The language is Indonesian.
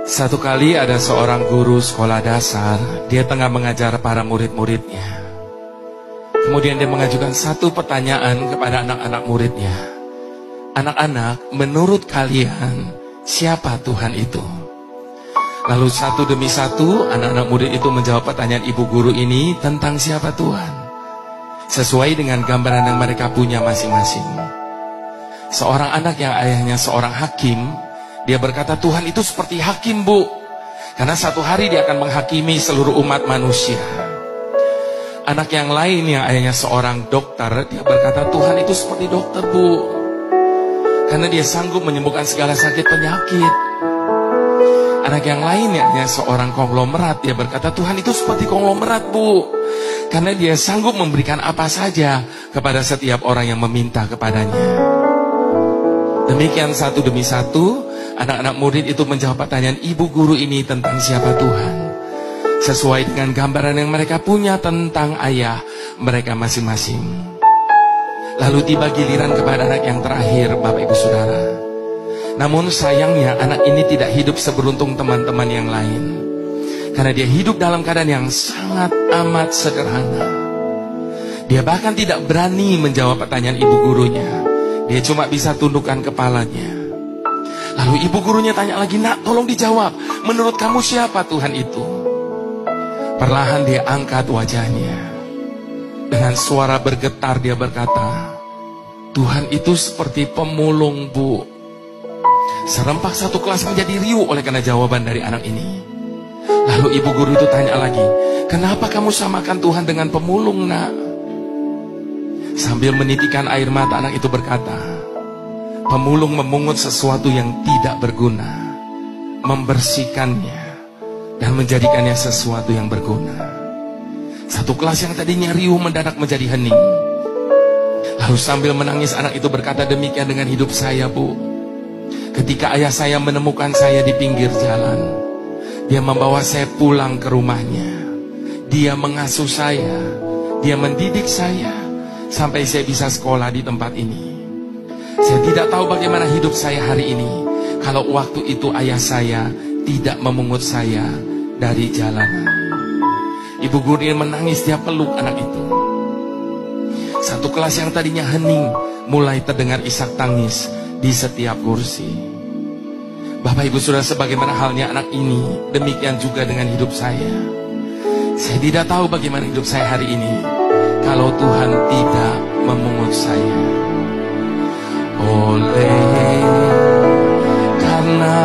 Satu kali ada seorang guru sekolah dasar, dia tengah mengajar para murid-muridnya. Kemudian dia mengajukan satu pertanyaan kepada anak-anak muridnya. Anak-anak, menurut kalian, siapa Tuhan itu? Lalu satu demi satu, anak-anak murid itu menjawab pertanyaan ibu guru ini tentang siapa Tuhan, sesuai dengan gambaran yang mereka punya masing-masing. Seorang anak yang ayahnya seorang hakim, dia berkata, Tuhan itu seperti hakim, Bu. Karena satu hari dia akan menghakimi seluruh umat manusia. Anak yang lain yang ayahnya seorang dokter, dia berkata, Tuhan itu seperti dokter, Bu. Karena dia sanggup menyembuhkan segala sakit penyakit. Anak yang lain yang ayahnya seorang konglomerat, dia berkata, Tuhan itu seperti konglomerat, Bu. Karena dia sanggup memberikan apa saja kepada setiap orang yang meminta kepadanya. Demikian satu demi satu, anak-anak murid itu menjawab pertanyaan ibu guru ini tentang siapa Tuhan, sesuai dengan gambaran yang mereka punya tentang ayah mereka masing-masing. Lalu tiba giliran kepada anak yang terakhir, Bapak Ibu Saudara. Namun sayangnya anak ini tidak hidup seberuntung teman-teman yang lain, karena dia hidup dalam keadaan yang sangat amat sederhana. Dia bahkan tidak berani menjawab pertanyaan ibu gurunya. Dia cuma bisa tundukkan kepalanya. Lalu ibu gurunya tanya lagi, nak, tolong dijawab. Menurut kamu siapa Tuhan itu? Perlahan dia angkat wajahnya. Dengan suara bergetar dia berkata, Tuhan itu seperti pemulung, Bu. Serempak satu kelas menjadi riuh oleh karena jawaban dari anak ini. Lalu ibu guru itu tanya lagi, kenapa kamu samakan Tuhan dengan pemulung, nak? Sambil menitikan air mata, anak itu berkata, pemulung memungut sesuatu yang tidak berguna, membersihkannya, dan menjadikannya sesuatu yang berguna. Satu kelas yang tadinya riuh mendadak menjadi hening. Lalu sambil menangis, anak itu berkata, demikian dengan hidup saya, Bu. Ketika ayah saya menemukan saya di pinggir jalan, dia membawa saya pulang ke rumahnya. Dia mengasuh saya, dia mendidik saya, sampai saya bisa sekolah di tempat ini. Saya tidak tahu bagaimana hidup saya hari ini kalau waktu itu ayah saya tidak memungut saya dari jalanan. Ibu guru menangis, dia peluk anak itu. Satu kelas yang tadinya hening mulai terdengar isak tangis di setiap kursi. Bapak Ibu Saudara, sebagaimana halnya anak ini, demikian juga dengan hidup saya. Saya tidak tahu bagaimana hidup saya hari ini kalau Tuhan tidak memungut saya. Oleh karena